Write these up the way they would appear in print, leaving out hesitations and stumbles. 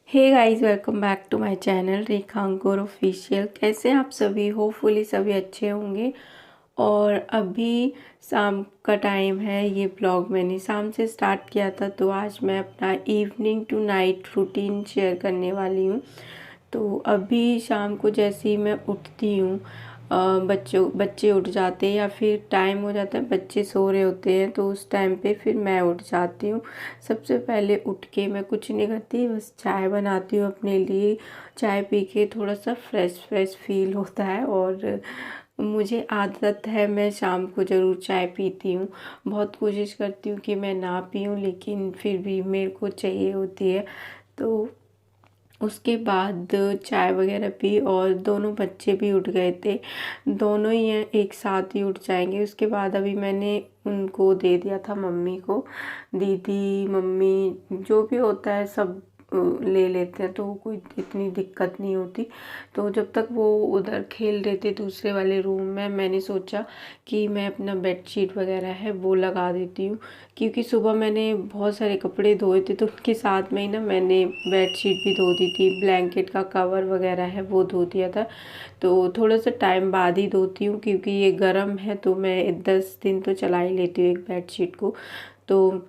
Hey guys, welcome back to my channel Rekha Ankur official. कैसे हैं आप सभी? होपफुली सभी अच्छे होंगे। और अभी शाम का टाइम है। ये ब्लॉग मैंने शाम से स्टार्ट किया था, तो आज मैं अपना evening to night routine share करने वाली हूँ। तो अभी शाम को जैसे ही मैं उठती हूँ, बच्चे उठ जाते हैं या फिर टाइम हो जाता है, बच्चे सो रहे होते हैं, तो उस टाइम पे फिर मैं उठ जाती हूँ। सबसे पहले उठ के मैं कुछ नहीं करती, बस चाय बनाती हूँ अपने लिए। चाय पी के थोड़ा सा फ्रेश फ्रेश फील होता है। और मुझे आदत है, मैं शाम को ज़रूर चाय पीती हूँ। बहुत कोशिश करती हूँ कि मैं ना पीऊँ, लेकिन फिर भी मेरे को चाहिए होती है। तो उसके बाद चाय वगैरह पी, और दोनों बच्चे भी उठ गए थे। दोनों ही एक साथ ही उठ जाएंगे। उसके बाद अभी मैंने उनको दे दिया था मम्मी को। दीदी मम्मी जो भी होता है सब ले लेते हैं, तो कोई इतनी दिक्कत नहीं होती। तो जब तक वो उधर खेल रहे थे दूसरे वाले रूम में, मैंने सोचा कि मैं अपना बेडशीट वगैरह है वो लगा देती हूँ। क्योंकि सुबह मैंने बहुत सारे कपड़े धोए थे, तो उनके साथ में ही ना मैंने बेडशीट भी धो दी थी, ब्लैंकेट का कवर वगैरह है वो धो दिया था। तो थोड़ा सा टाइम बाद ही धोती हूँ, क्योंकि ये गर्म है, तो मैं 10 दिन तो चला ही लेती हूँ एक बेडशीट को। तो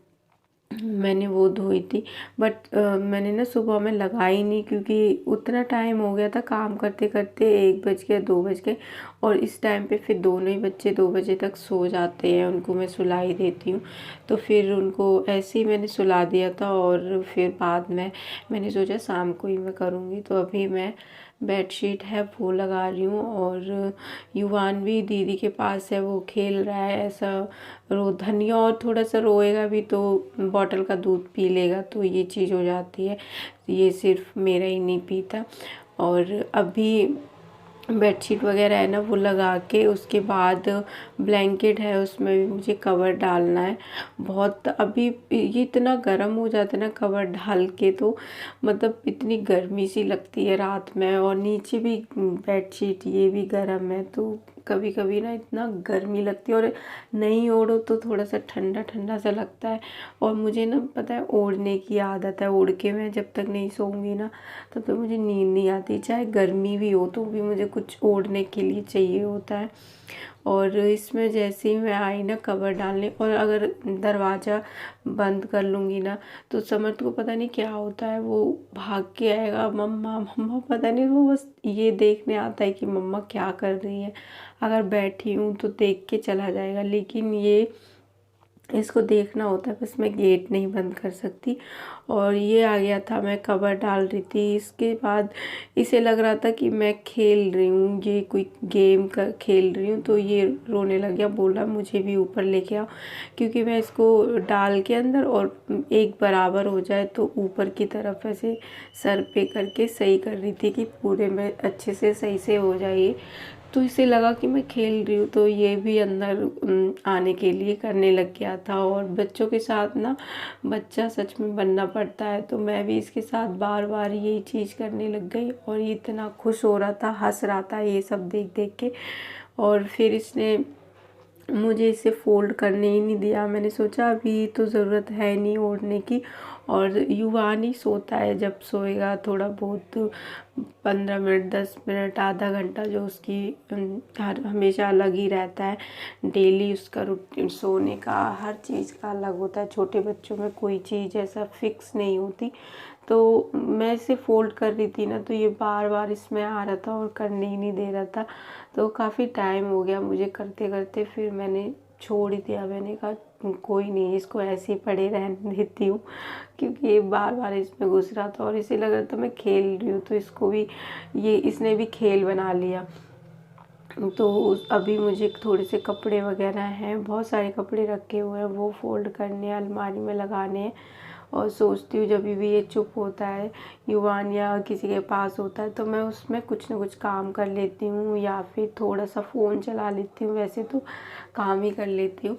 मैंने वो धोई थी। बट मैंने ना सुबह में लगाई नहीं, क्योंकि उतना टाइम हो गया था काम करते करते, 1 बज गया 2 बज गए। और इस टाइम पे फिर दोनों ही बच्चे 2 बजे तक सो जाते हैं, उनको मैं सुला ही देती हूँ। तो फिर उनको ऐसे ही मैंने सुला दिया था, और फिर बाद में मैंने सोचा शाम को ही मैं करूँगी। तो अभी मैं बेडशीट है वो लगा रही हूँ। और युवान भी दीदी के पास है, वो खेल रहा है ऐसा। रो धनिया और थोड़ा सा रोएगा भी तो बॉटल का दूध पी लेगा, तो ये चीज़ हो जाती है। ये सिर्फ मेरा ही नहीं पीता। और अभी बेडशीट वगैरह है ना वो लगा के, उसके बाद ब्लैंकेट है उसमें भी मुझे कवर डालना है। बहुत अभी ये इतना गर्म हो जाता है ना कवर डाल के, तो मतलब इतनी गर्मी सी लगती है रात में। और नीचे भी बेडशीट ये भी गर्म है, तो कभी कभी ना इतना गर्मी लगती है। और नहीं ओढ़ो तो थोड़ा सा ठंडा ठंडा सा लगता है। और मुझे ना पता है ओढ़ने की आदत है, ओढ़ के मैं जब तक नहीं सोऊंगी ना तब तक मुझे नींद नहीं आती। चाहे गर्मी भी हो तो भी मुझे कुछ ओढ़ने के लिए चाहिए होता है। और इसमें जैसे ही मैं आई ना कवर डालने, और अगर दरवाज़ा बंद कर लूँगी ना, तो समर्थ को पता नहीं क्या होता है, वो भाग के आएगा, मम्मा मम्मा, पता नहीं वो बस ये देखने आता है कि मम्मा क्या कर रही है। अगर बैठी हूँ तो देख के चला जाएगा, लेकिन ये इसको देखना होता है, बस मैं गेट नहीं बंद कर सकती। और ये आ गया था, मैं कवर डाल रही थी। इसके बाद इसे लग रहा था कि मैं खेल रही हूँ, ये कोई गेम का खेल रही हूँ, तो ये रोने लग गया, बोला मुझे भी ऊपर लेके आओ। क्योंकि मैं इसको डाल के अंदर और एक बराबर हो जाए तो ऊपर की तरफ ऐसे सर पे करके सही कर रही थी कि पूरे में अच्छे से सही से हो जाए। तो इसे लगा कि मैं खेल रही हूँ, तो ये भी अंदर आने के लिए करने लग गया था। और बच्चों के साथ ना बच्चा सच में बनना पड़ता है, तो मैं भी इसके साथ बार बार यही चीज़ करने लग गई। और ये इतना खुश हो रहा था, हंस रहा था ये सब देख देख के। और फिर इसने मुझे इसे फ़ोल्ड करने ही नहीं दिया। मैंने सोचा अभी तो ज़रूरत है नहीं ओढ़ने की। और युवान ही सोता है, जब सोएगा थोड़ा बहुत 15 मिनट 10 मिनट आधा घंटा, जो उसकी हर हमेशा अलग ही रहता है। डेली उसका रूटीन सोने का हर चीज़ का अलग होता है। छोटे बच्चों में कोई चीज़ ऐसा फिक्स नहीं होती। तो मैं इसे फ़ोल्ड कर रही थी ना, तो ये बार बार इसमें आ रहा था और करने ही नहीं दे रहा था। तो काफ़ी टाइम हो गया मुझे करते करते, फिर मैंने छोड़ ही दिया। मैंने कहा कोई नहीं, इसको ऐसे ही पड़े रहने देती हूँ। क्योंकि ये बार बार इसमें घुस रहा था, और इसे लग रहा था मैं खेल रही हूँ, तो इसको भी इसने भी खेल बना लिया। तो अभी मुझे थोड़े से कपड़े वगैरह हैं, बहुत सारे कपड़े रखे हुए हैं, वो फ़ोल्ड करने हैं, अलमारी में लगाने हैं। और सोचती हूँ जब भी ये चुप होता है, युवान या किसी के पास होता है, तो मैं उसमें कुछ ना कुछ काम कर लेती हूँ, या फिर थोड़ा सा फ़ोन चला लेती हूँ। वैसे तो काम ही कर लेती हूँ।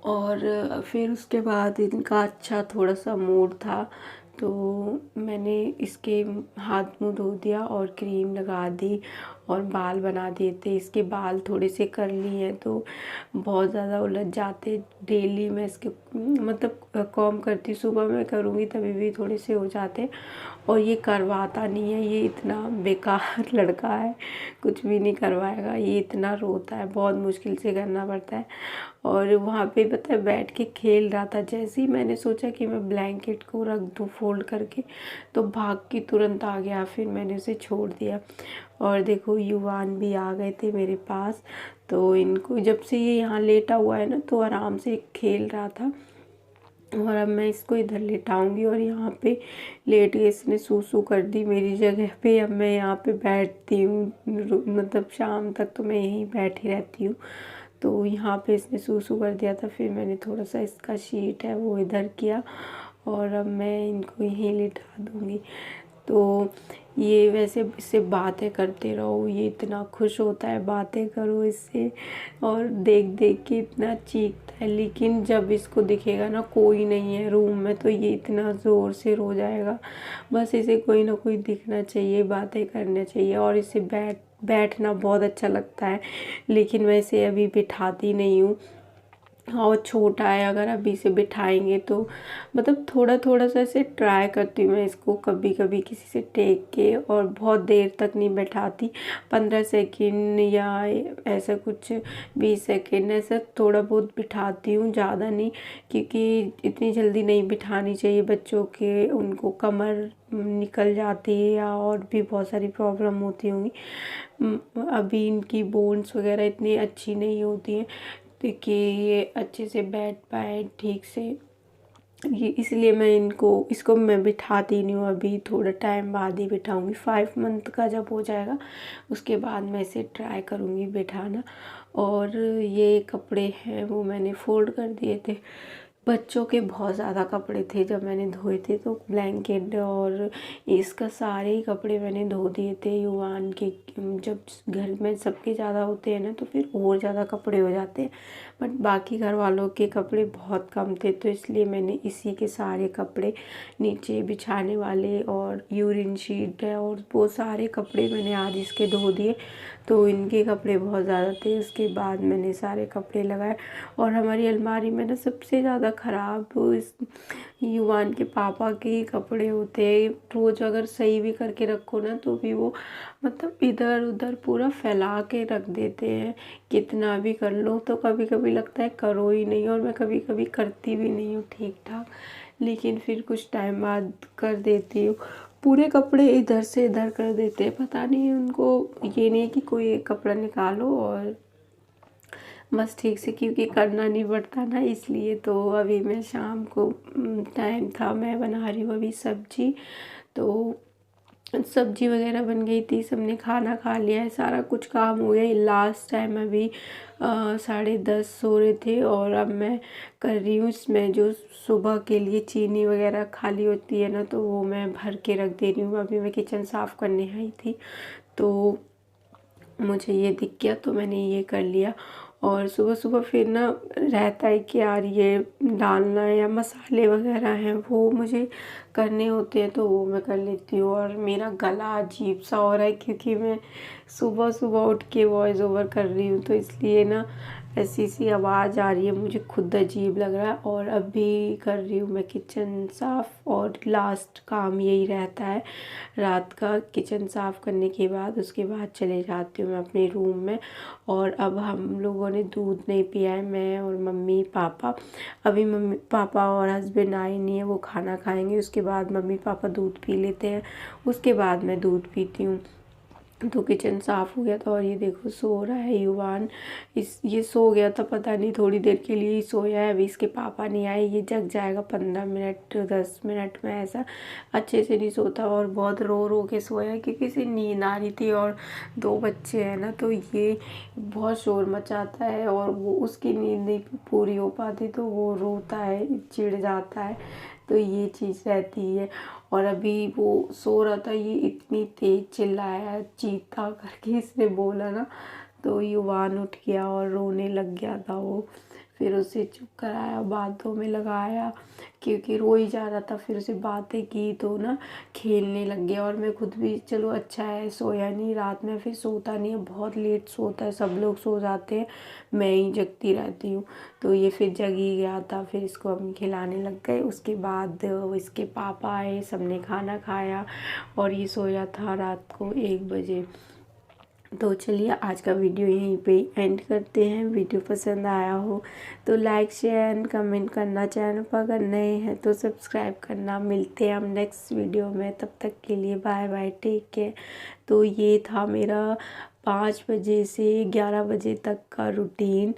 और फिर उसके बाद इनका अच्छा थोड़ा सा मूड था, तो मैंने इसके हाथ मुँह धो दिया और क्रीम लगा दी। और बाल बना दिए थे। इसके बाल थोड़े से कर्ली हैं तो बहुत ज़्यादा उलझ जाते। डेली मैं इसके मतलब कॉम्ब करती, सुबह मैं करूँगी तभी भी थोड़े से हो जाते। और ये करवाता नहीं है, ये इतना बेकार लड़का है, कुछ भी नहीं करवाएगा। ये इतना रोता है, बहुत मुश्किल से करना पड़ता है। और वहाँ पे पता है बैठ के खेल रहा था। जैसे ही मैंने सोचा कि मैं ब्लैंकेट को रख दूँ फोल्ड करके तो भाग के तुरंत आ गया। फिर मैंने उसे छोड़ दिया। और देखो युवान भी आ गए थे मेरे पास। तो इनको जब से ये यहाँ लेटा हुआ है ना तो आराम से खेल रहा था। और अब मैं इसको इधर लेटाऊंगी और यहाँ पे लेट के इसने सूसू कर दी मेरी जगह पे। अब मैं यहाँ पे बैठती हूँ, मतलब शाम तक तो मैं यहीं बैठी रहती हूँ। तो यहाँ पे इसने सूसू कर दिया था, फिर मैंने थोड़ा सा इसका शीट है वो इधर किया और अब मैं इनको यहीं लिटा दूँगी। तो ये वैसे इससे बातें करते रहो, ये इतना खुश होता है, बातें करो इससे और देख देख के इतना चीखता है। लेकिन जब इसको दिखेगा ना कोई नहीं है रूम में तो ये इतना ज़ोर से रो जाएगा। बस इसे कोई ना कोई दिखना चाहिए, बातें करना चाहिए। और इसे बैठना बहुत अच्छा लगता है, लेकिन मैं इसे अभी बिठाती नहीं हूँ। और छोटा है, अगर अभी इसे बिठाएंगे तो मतलब थोड़ा थोड़ा सा ऐसे ट्राई करती हूँ मैं इसको कभी कभी किसी से टेक के। और बहुत देर तक नहीं बैठाती, 15 सेकेंड या ऐसा कुछ 20 सेकेंड ऐसा थोड़ा बहुत बिठाती हूँ, ज़्यादा नहीं। क्योंकि इतनी जल्दी नहीं बिठानी चाहिए बच्चों के, उनको कमर निकल जाती है या और भी बहुत सारी प्रॉब्लम होती होंगी। अभी इनकी बोन्स वगैरह इतनी अच्छी नहीं होती हैं कि ये अच्छे से बैठ पाए ठीक से। ये इसलिए मैं इसको मैं बिठाती नहीं हूँ, अभी थोड़ा टाइम बाद ही बिठाऊंगी। 5 मंथ का जब हो जाएगा उसके बाद मैं इसे ट्राई करूँगी बिठाना। और ये कपड़े हैं वो मैंने फोल्ड कर दिए थे। बच्चों के बहुत ज़्यादा कपड़े थे जब मैंने धोए थे, तो ब्लैंकेट और इसका सारे ही कपड़े मैंने धो दिए थे युवान के। जब घर में सबके ज़्यादा होते हैं ना तो फिर और ज़्यादा कपड़े हो जाते हैं। बट बाकी घर वालों के कपड़े बहुत कम थे तो इसलिए मैंने इसी के सारे कपड़े, नीचे बिछाने वाले और यूरिन शीट है और वो सारे कपड़े मैंने आज इसके धो दिए। तो इनके कपड़े बहुत ज़्यादा थे, उसके बाद मैंने सारे कपड़े लगाए। और हमारी अलमारी में ना सबसे ज़्यादा ख़राब इस युवान के पापा के ही कपड़े होते हैं। रोज़ अगर सही भी करके रखो ना तो भी वो मतलब इधर उधर पूरा फैला के रख देते हैं। कितना भी कर लो तो कभी कभी लगता है करो ही नहीं, और मैं कभी कभी करती भी नहीं हूँ ठीक ठाक, लेकिन फिर कुछ टाइम बाद कर देती हूँ। पूरे कपड़े इधर से इधर कर देते हैं, पता नहीं उनको ये नहीं कि कोई एक कपड़ा निकालो और बस ठीक से, क्योंकि करना नहीं पड़ता ना इसलिए। तो अभी मैं शाम को टाइम था, मैं बना रही हूँ अभी सब्जी। तो सब्जी वगैरह बन गई थी, सबने खाना खा लिया है, सारा कुछ काम हो गया। लास्ट टाइम अभी 10:30 सो रहे थे और अब मैं कर रही हूँ इसमें जो सुबह के लिए चीनी वगैरह खाली होती है ना तो वो मैं भर के रख दे रही हूँ। अभी मैं किचन साफ़ करने आई थी तो मुझे ये दिख गया तो मैंने ये कर लिया। और सुबह सुबह फिर ना रहता है कि यार ये डालना है या मसाले वगैरह हैं वो मुझे करने होते हैं तो वो मैं कर लेती हूँ। और मेरा गला अजीब सा हो रहा है क्योंकि मैं सुबह सुबह उठ के वॉइस ओवर कर रही हूँ तो इसलिए ना ऐसी सी आवाज़ आ रही है, मुझे खुद अजीब लग रहा है। और अभी कर रही हूँ मैं किचन साफ़ और लास्ट काम यही रहता है रात का, किचन साफ़ करने के बाद उसके बाद चले जाती हूँ मैं अपने रूम में। और अब हम लोगों ने दूध नहीं पिया है, मैं और मम्मी पापा। अभी मम्मी पापा और हस्बैंड आए नहीं है, वो खाना खाएंगे उसके बाद मम्मी पापा दूध पी लेते हैं, उसके बाद मैं दूध पीती हूँ। तो किचन साफ़ हो गया था। और ये देखो सो रहा है युवान, ये सो गया था, पता नहीं थोड़ी देर के लिए ही सोया है। अभी इसके पापा नहीं आए, ये जग जाएगा 15 मिनट 10 मिनट में, ऐसा अच्छे से नहीं सोता और बहुत रो रो के सोया है क्योंकि इसे नींद आ रही थी। और 2 बच्चे हैं ना तो ये बहुत शोर मचाता है और वो उसकी नींद नहीं पूरी हो पाती तो वो रोता है, चिढ़ जाता है, तो ये चीज़ रहती है। और अभी वो सो रहा था, ये इतनी तेज चिल्लाया चीता करके इसने बोला ना तो युवान उठ गया और रोने लग गया था वो। फिर उसे चुप कराया, बातों में लगाया क्योंकि रो ही जा रहा था। फिर उसे बातें की तो ना खेलने लग गया। और मैं खुद भी चलो अच्छा है सोया नहीं रात में, फिर सोता नहीं है, बहुत लेट सोता है, सब लोग सो जाते हैं, मैं ही जगती रहती हूँ। तो ये फिर जग ही गया था। फिर इसको हम खिलाने लग गए। उसके बाद इसके पापा आए, सबने खाना खाया और ये सोया था रात को 1 बजे। तो चलिए आज का वीडियो यहीं पे एंड करते हैं। वीडियो पसंद आया हो तो लाइक शेयर एंड कमेंट करना, चैनल पर अगर नए हैं तो सब्सक्राइब करना। मिलते हैं हम नेक्स्ट वीडियो में, तब तक के लिए बाय बाय, टेक केयर। तो ये था मेरा 5 बजे से 11 बजे तक का रूटीन।